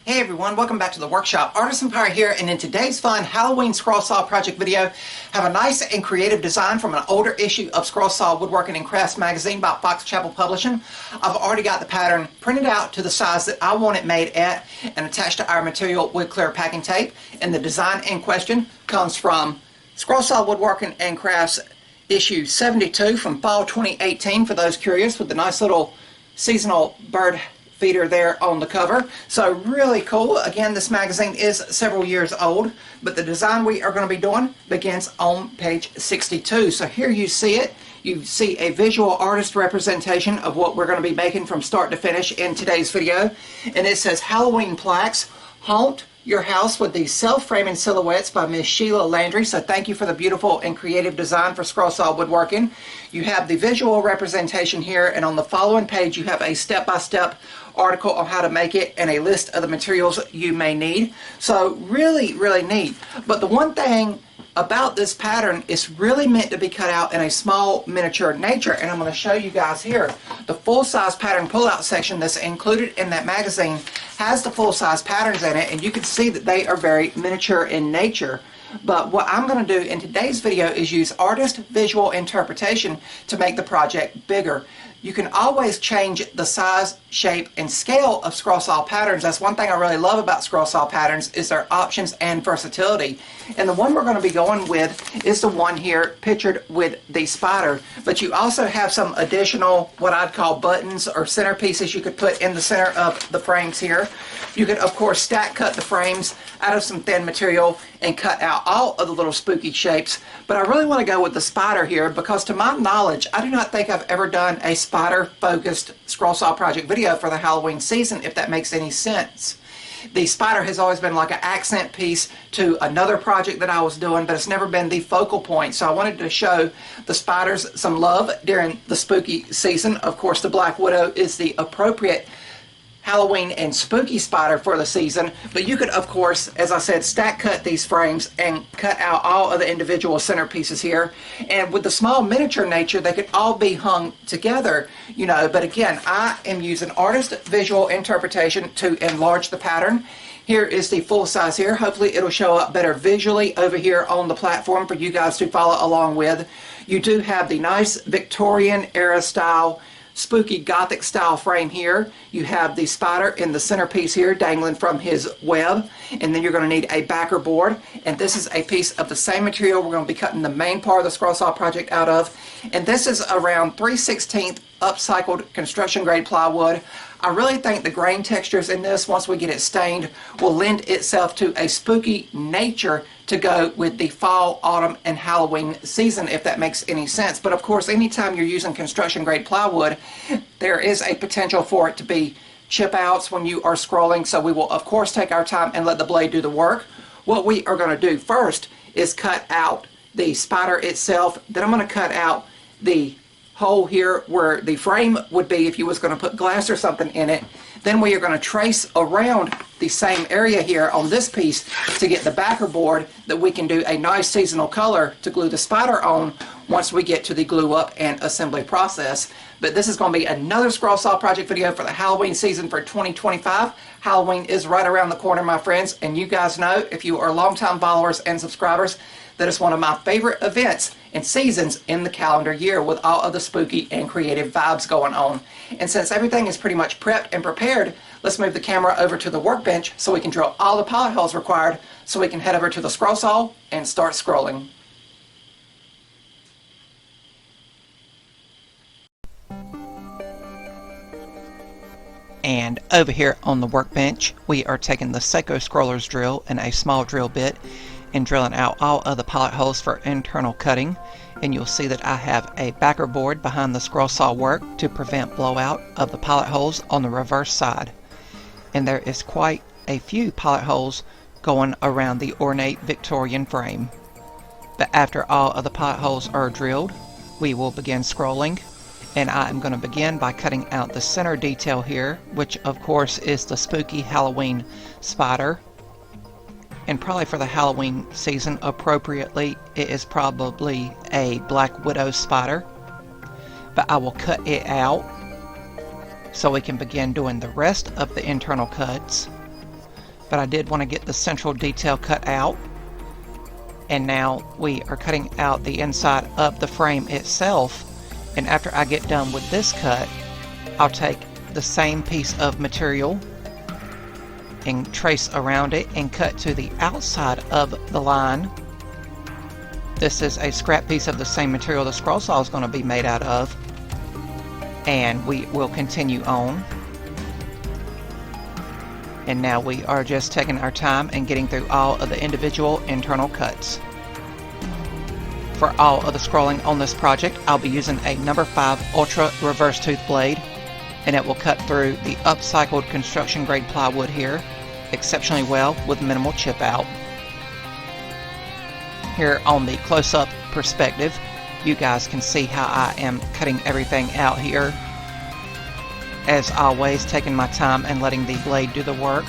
Hey everyone, welcome back to the workshop. Artisan Pirate here, and in today's fun Halloween scroll saw project video, have a nice and creative design from an older issue of Scroll Saw Woodworking and Crafts magazine by Fox Chapel Publishing. I've already got the pattern printed out to the size that I want it made at and attached to our material wood clear packing tape. And the design in question comes from Scroll Saw Woodworking and Crafts issue 72 from fall 2018 for those curious, with the nice little seasonal bird feeder there on the cover. So really cool. Again, this magazine is several years old, but the design we are going to be doing begins on page 62. So here you see it. You see a visual artist representation of what we're going to be making from start to finish in today's video. And it says Halloween plaques haunt your house with these self-framing silhouettes by Miss Sheila Landry. So thank you for the beautiful and creative design for Scroll Saw Woodworking. You have the visual representation here, and on the following page you have a step-by-step article on how to make it and a list of the materials you may need. So really neat. But the one thing about this pattern is really meant to be cut out in a small miniature nature, and I'm going to show you guys here. The full-size pattern pull-out section that's included in that magazine has the full-size patterns in it, and you can see that they are very miniature in nature. But what I'm going to do in today's video is use artist visual interpretation to make the project bigger. You can always change the size, shape, and scale of scroll saw patterns. That's one thing I really love about scroll saw patterns, is their options and versatility. And the one we're going to be going with is the one here pictured with the spider. But you also have some additional, what I'd call buttons or centerpieces you could put in the center of the frames here. You could, of course, stack cut the frames out of some thin material and cut out all of the little spooky shapes. But I really want to go with the spider here because, to my knowledge, I do not think I've ever done a spider-focused scroll saw project video for the Halloween season, if that makes any sense. The spider has always been like an accent piece to another project that I was doing, but it's never been the focal point. So I wanted to show the spiders some love during the spooky season. Of course, the Black Widow is the appropriate Halloween and spooky spider for the season, but you could, of course, as I said, stack cut these frames and cut out all of the individual centerpieces here. And with the small miniature nature, they could all be hung together, you know. But again, I am using artist visual interpretation to enlarge the pattern. Here is the full size here. Hopefully it'll show up better visually over here on the platform for you guys to follow along with. You do have the nice Victorian era style, spooky Gothic style frame here. You have the spider in the centerpiece here dangling from his web, and then you're going to need a backer board, and this is a piece of the same material we're going to be cutting the main part of the scroll saw project out of. And this is around 3/16 upcycled construction grade plywood. I really think the grain textures in this, once we get it stained, will lend itself to a spooky nature to go with the fall, autumn, and Halloween season, if that makes any sense. But of course, anytime you're using construction grade plywood, there is a potential for it to be chip outs when you are scrolling. So we will, of course, take our time and let the blade do the work. What we are going to do first is cut out the spider itself. Then I'm going to cut out the hole here where the frame would be if you was going to put glass or something in it. Then we are going to trace around the same area here on this piece to get the backer board that we can do a nice seasonal color to glue the spider on once we get to the glue up and assembly process. But this is going to be another scroll saw project video for the Halloween season for 2025. Halloween is right around the corner, my friends, and you guys know, if you are longtime followers and subscribers, that is one of my favorite events and seasons in the calendar year, with all of the spooky and creative vibes going on. And since everything is pretty much prepped and prepared, let's move the camera over to the workbench so we can drill all the pilot holes required so we can head over to the scroll saw and start scrolling. And over here on the workbench, we are taking the Seiko Scroller's drill and a small drill bit and drilling out all of the pilot holes for internal cutting. And you'll see that I have a backer board behind the scroll saw work to prevent blowout of the pilot holes on the reverse side. And there is quite a few pilot holes going around the ornate Victorian frame. But after all of the pilot holes are drilled, we will begin scrolling. And I am going to begin by cutting out the center detail here, which of course is the spooky Halloween spider. And probably for the Halloween season appropriately, it is probably a Black Widow spider. But I will cut it out so we can begin doing the rest of the internal cuts. but I did want to get the central detail cut out. And now we are cutting out the inside of the frame itself, and after I get done with this cut, I'll take the same piece of material and trace around it and cut to the outside of the line. This is a scrap piece of the same material the scroll saw is going to be made out of, and we will continue on. And now we are just taking our time and getting through all of the individual internal cuts. For all of the scrolling on this project, I'll be using a number 5 Ultra reverse tooth blade, and it will cut through the upcycled construction grade plywood here exceptionally well with minimal chip out. Here on the close-up perspective, you guys can see how I am cutting everything out here. As always, taking my time and letting the blade do the work.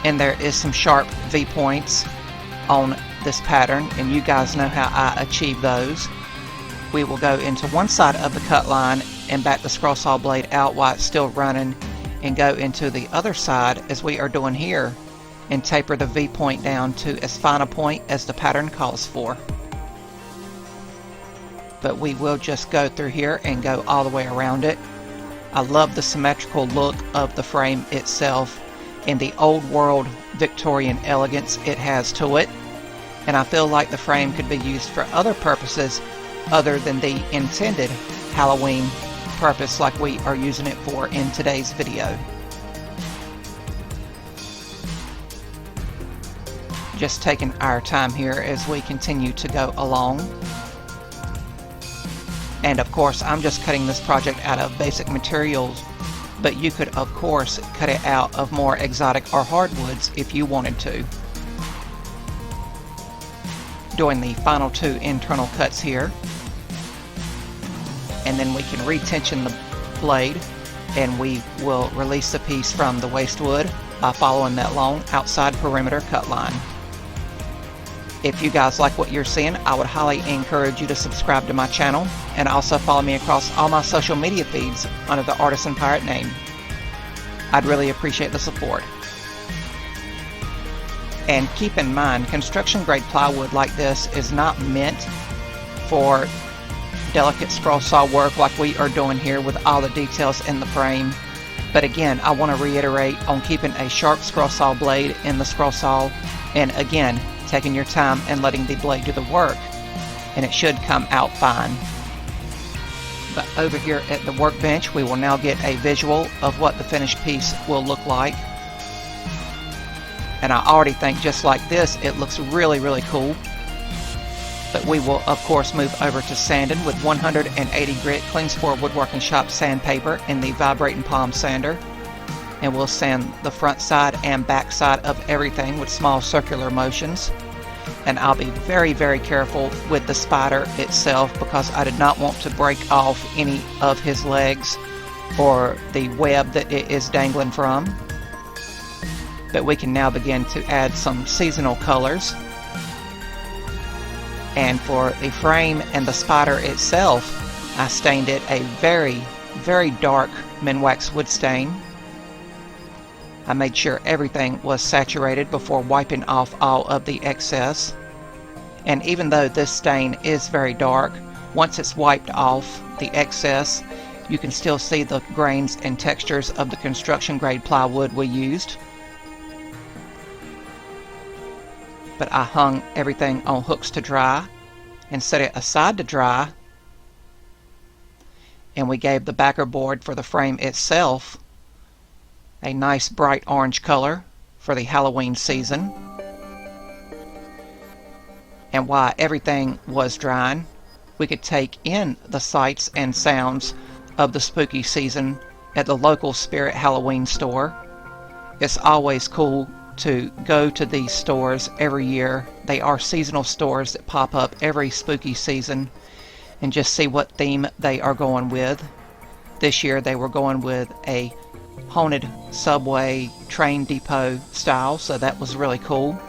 And there is some sharp V-points on this pattern, and you guys know how I achieve those. We will go into one side of the cut line and back the scroll saw blade out while it's still running, and go into the other side as we are doing here, and taper the V-point down to as fine a point as the pattern calls for. But we will just go through here and go all the way around it. I love the symmetrical look of the frame itself and the old world Victorian elegance it has to it, and I feel like the frame could be used for other purposes other than the intended Halloween purpose like we are using it for in today's video. Just taking our time here as we continue to go along. And of course, I'm just cutting this project out of basic materials, but you could of course cut it out of more exotic or hardwoods if you wanted to. Doing the final 2 internal cuts here, and then we can retension the blade, and we will release the piece from the waste wood by following that long outside perimeter cut line. If you guys like what you're seeing, I would highly encourage you to subscribe to my channel, and also follow me across all my social media feeds under the Artisan Pirate name. I'd really appreciate the support. And keep in mind, construction grade plywood like this is not meant for delicate scroll saw work like we are doing here with all the details in the frame. But again, I want to reiterate on keeping a sharp scroll saw blade in the scroll saw, and again, taking your time and letting the blade do the work, and it should come out fine. But over here at the workbench, we will now get a visual of what the finished piece will look like. And I already think just like this, it looks really, really cool. But we will of course move over to sanding with 180 grit Clean Spore Woodworking Shop sandpaper and the vibrating palm sander. And we'll sand the front side and back side of everything with small circular motions. And I'll be very, very careful with the spider itself, because I did not want to break off any of his legs or the web that it is dangling from. But we can now begin to add some seasonal colors. And for the frame and the spider itself, I stained it a very, very dark Minwax wood stain. I made sure everything was saturated before wiping off all of the excess. And even though this stain is very dark, once it's wiped off the excess, you can still see the grains and textures of the construction grade plywood we used. But I hung everything on hooks to dry and set it aside to dry. And we gave the backer board for the frame itself a nice bright orange color for the Halloween season. And while everything was drying, we could take in the sights and sounds of the spooky season at the local Spirit Halloween store. It's always cool to go to these stores every year. They are seasonal stores that pop up every spooky season, and just see what theme they are going with. This year they were going with a haunted subway train depot style, so that was really cool.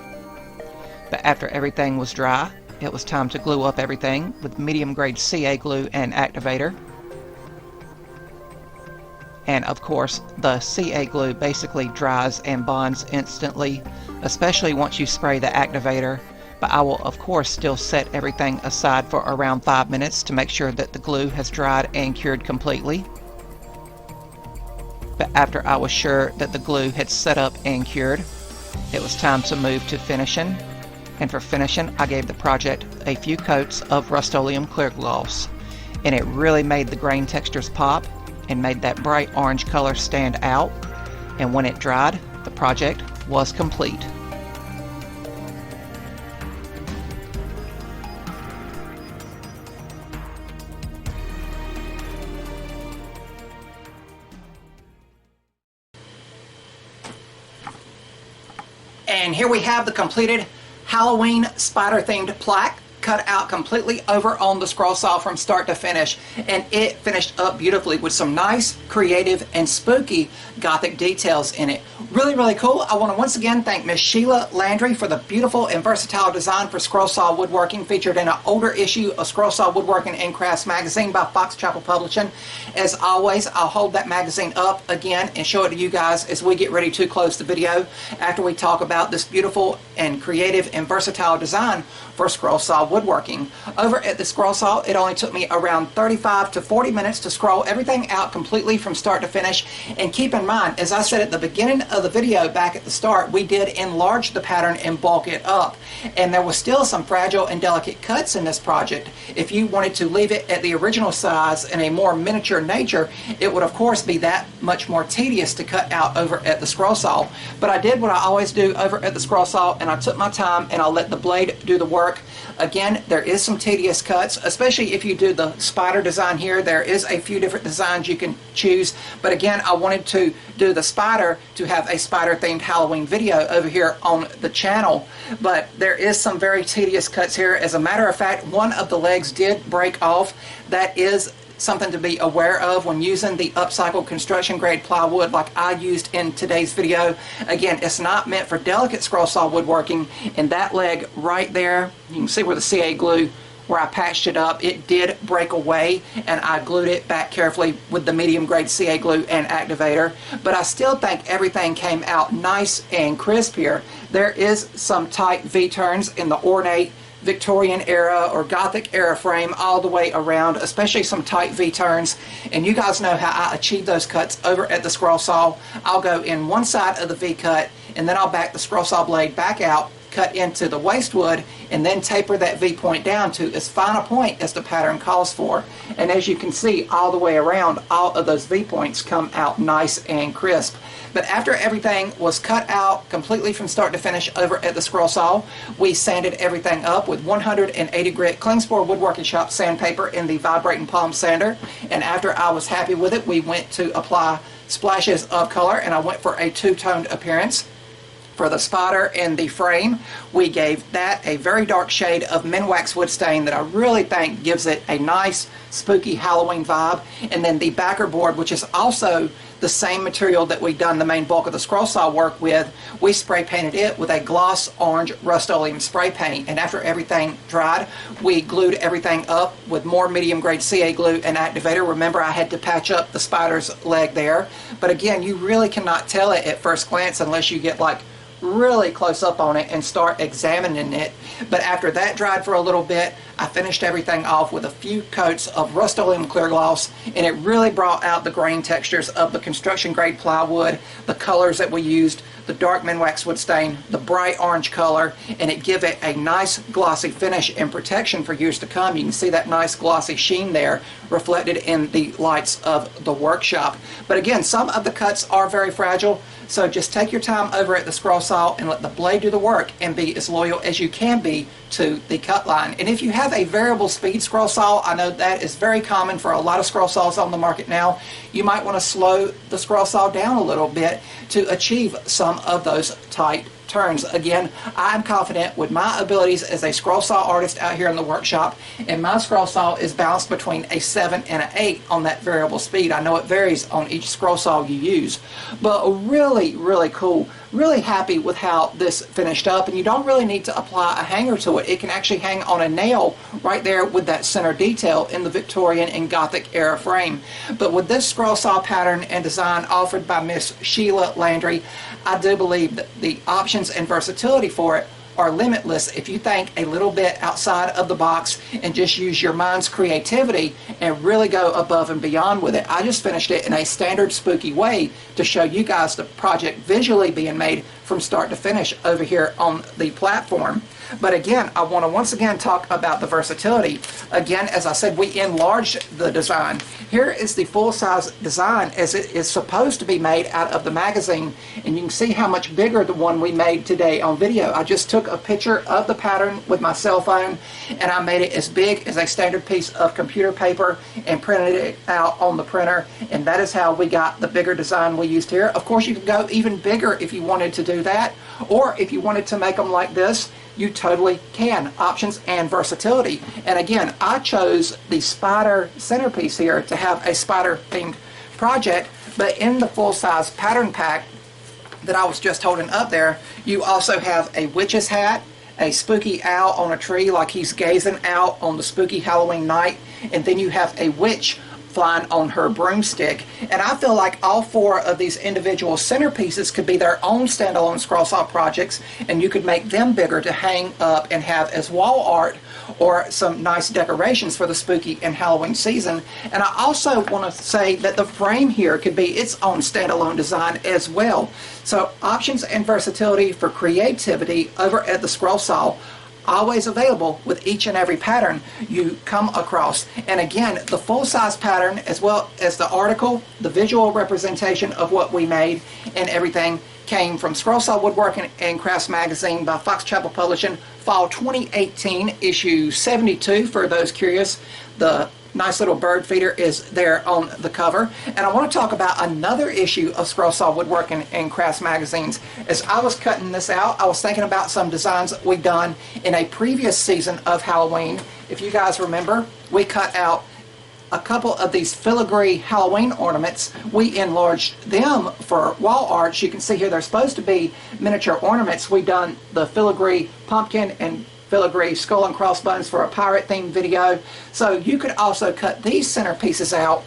But after everything was dry, it was time to glue up everything with medium grade CA glue and activator. And of course, the CA glue basically dries and bonds instantly, especially once you spray the activator. But I will of course still set everything aside for around 5 minutes to make sure that the glue has dried and cured completely. But after I was sure that the glue had set up and cured, it was time to move to finishing. And for finishing, I gave the project a few coats of Rust-Oleum clear gloss, and it really made the grain textures pop and made that bright orange color stand out. And when it dried, the project was complete. And here we have the completed Halloween spider themed plaque, cut out completely over on the scroll saw from start to finish, and it finished up beautifully with some nice, creative, and spooky Gothic details in it. Really cool. I want to once again thank Miss Sheila Landry for the beautiful and versatile design for scroll saw woodworking, featured in an older issue of Scroll Saw Woodworking and Crafts magazine by Fox Chapel Publishing. As always, I'll hold that magazine up again and show it to you guys as we get ready to close the video after we talk about this beautiful and creative and versatile design for scroll saw woodworking. Over at the scroll saw, it only took me around 35 to 40 minutes to scroll everything out completely from start to finish. And keep in mind, as I said at the beginning of the video back at the start, we did enlarge the pattern and bulk it up, and there was still some fragile and delicate cuts in this project. If you wanted to leave it at the original size in a more miniature nature, it would of course be that much more tedious to cut out over at the scroll saw. But I did what I always do over at the scroll saw, and I took my time and I let the blade do the work. Again, there is some tedious cuts, especially if you do the spider design here. There is a few different designs you can choose, but again, I wanted to do the spider to have a spider themed Halloween video over here on the channel. But there is some very tedious cuts here. As a matter of fact, one of the legs did break off. That is something to be aware of when using the upcycled construction grade plywood like I used in today's video. Again, it's not meant for delicate scroll saw woodworking, and that leg right there, you can see where the CA glue, where I patched it up, it did break away, and I glued it back carefully with the medium grade CA glue and activator. But I still think everything came out nice and crisp here. There is some tight V-turns in the ornate Victorian era or Gothic era frame all the way around, especially some tight V-turns, and you guys know how I achieve those cuts over at the scroll saw. I'll go in one side of the V-cut, and then I'll back the scroll saw blade back out, cut into the waste wood, and then taper that V-point down to as fine a point as the pattern calls for. And as you can see, all the way around, all of those V-points come out nice and crisp. But after everything was cut out completely from start to finish over at the scroll saw, we sanded everything up with 180 grit Klingspor Woodworking Shop sandpaper in the vibrating palm sander. And after I was happy with it, we went to apply splashes of color, and I went for a two-toned appearance. For the spider and the frame, we gave that a very dark shade of Minwax wood stain that I really think gives it a nice spooky Halloween vibe. And then the backer board, which is also the same material that we've done the main bulk of the scroll saw work with, we spray painted it with a gloss orange Rust-Oleum spray paint. And after everything dried, we glued everything up with more medium grade CA glue and activator. Remember, I had to patch up the spider's leg there, but again, you really cannot tell it at first glance unless you get like really close up on it and start examining it. But after that dried for a little bit, I finished everything off with a few coats of Rust-Oleum clear gloss, and it really brought out the grain textures of the construction grade plywood, the colors that we used, the dark Minwax wood stain, the bright orange color, and it give it a nice glossy finish and protection for years to come. You can see that nice glossy sheen there reflected in the lights of the workshop. But again, some of the cuts are very fragile, so just take your time over at the scroll saw and let the blade do the work and be as loyal as you can be to the cut line. And if you have a variable speed scroll saw, I know that is very common for a lot of scroll saws on the market now, you might want to slow the scroll saw down a little bit to achieve some of those tight turns. Again, I'm confident with my abilities as a scroll saw artist out here in the workshop, and my scroll saw is balanced between a 7 and an 8 on that variable speed. I know it varies on each scroll saw you use, but a really cool Really happy with how this finished up, and you don't really need to apply a hanger to it. It can actually hang on a nail right there with that center detail in the Victorian and Gothic era frame. But with this scroll saw pattern and design offered by Miss Sheila Landry, I do believe that the options and versatility for it are limitless if you think a little bit outside of the box and just use your mind's creativity and really go above and beyond with it. I just finished it in a standard spooky way to show you guys the project visually being made from start to finish over here on the platform. But again, I want to once again talk about the versatility. Again, as I said, we enlarged the design. Here is the full-size design as it is supposed to be made out of the magazine, and you can see how much bigger the one we made today on video. I just took a picture of the pattern with my cell phone, and I made it as big as a standard piece of computer paper and printed it out on the printer, and that is how we got the bigger design we used here. Of course, you can go even bigger if you wanted to do that, or if you wanted to make them like this, you totally can. Options and versatility. And again, I chose the spider centerpiece here to have a spider themed project, but in the full-size pattern pack that I was just holding up there, you also have a witch's hat, a spooky owl on a tree like he's gazing out on the spooky Halloween night, and then you have a witch flying on her broomstick. And I feel like all four of these individual centerpieces could be their own standalone scroll saw projects, and you could make them bigger to hang up and have as wall art or some nice decorations for the spooky and Halloween season. And I also want to say that the frame here could be its own standalone design as well. So options and versatility for creativity over at the scroll saw, always available with each and every pattern you come across. And again, the full-size pattern as well as the article, the visual representation of what we made and everything came from Scroll Saw Woodworking and Crafts Magazine by Fox Chapel Publishing, Fall 2018, issue 72 for those curious. The nice little bird feeder is there on the cover. And I want to talk about another issue of Scroll Saw Woodworking and Crafts Magazines. As I was cutting this out, I was thinking about some designs that we've done in a previous season of Halloween. If you guys remember, we cut out a couple of these filigree Halloween ornaments. We enlarged them for wall art. You can see here they're supposed to be miniature ornaments. We've done the filigree pumpkin and filigree skull and crossbones for a pirate themed video. So you could also cut these centerpieces out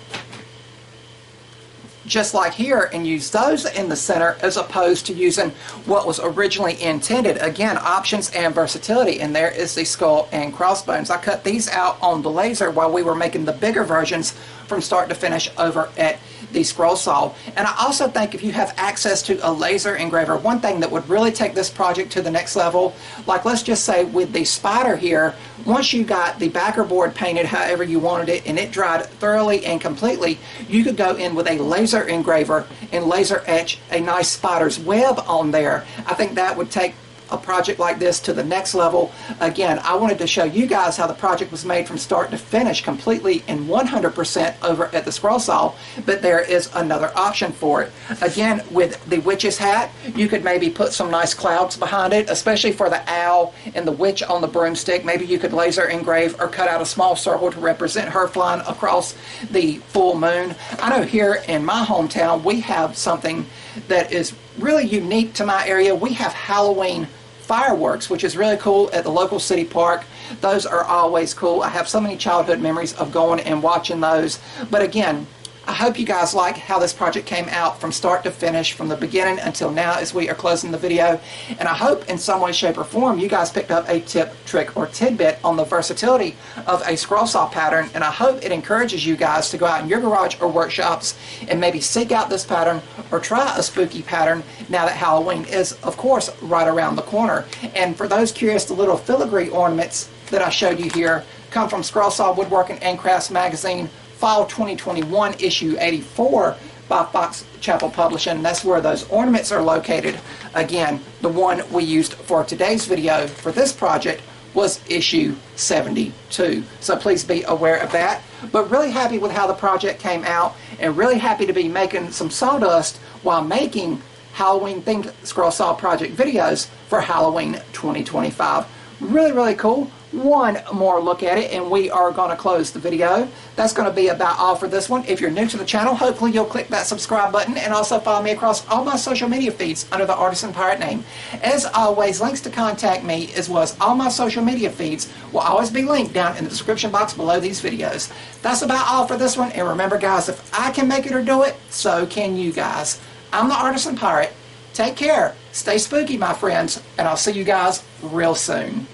just like here and use those in the center as opposed to using what was originally intended. Again, options and versatility. And there is the skull and crossbones. I cut these out on the laser while we were making the bigger versions from start to finish over at the scroll saw. And I also think if you have access to a laser engraver, one thing that would really take this project to the next level, like let's just say with the spider here, once you got the backer board painted however you wanted it and it dried thoroughly and completely, you could go in with a laser engraver and laser etch a nice spider's web on there. I think that would take a project like this to the next level. Again, I wanted to show you guys how the project was made from start to finish completely and 100% over at the scroll saw, but there is another option for it. Again, with the witch's hat, you could maybe put some nice clouds behind it, especially for the owl and the witch on the broomstick. Maybe you could laser engrave or cut out a small circle to represent her flying across the full moon. I know here in my hometown we have something that is really unique to my area. We have Halloween fireworks, which is really cool at the local city park. Those are always cool. I have so many childhood memories of going and watching those. But again, I hope you guys like how this project came out from start to finish, from the beginning until now as we are closing the video. And I hope in some way, shape, or form you guys picked up a tip, trick, or tidbit on the versatility of a scroll saw pattern. And I hope it encourages you guys to go out in your garage or workshops and maybe seek out this pattern or try a spooky pattern now that Halloween is, of course, right around the corner. And for those curious, the little filigree ornaments that I showed you here come from Scroll Saw Woodworking and Crafts Magazine, Fall 2021, issue 84 by Fox Chapel Publishing. That's where those ornaments are located. Again, the one we used for today's video for this project was issue 72. So please be aware of that. But really happy with how the project came out and really happy to be making some sawdust while making Halloween themed scroll saw project videos for Halloween 2025. Really, really cool. one more look at it and we are going to close the video. That's going to be about all for this one. If you're new to the channel, hopefully you'll click that subscribe button and also follow me across all my social media feeds under the Artisan Pirate name. As always, links to contact me as well as all my social media feeds will always be linked down in the description box below these videos. That's about all for this one, and remember guys, if I can make it or do it, so can you guys. I'm the Artisan Pirate. Take care, stay spooky my friends, and I'll see you guys real soon.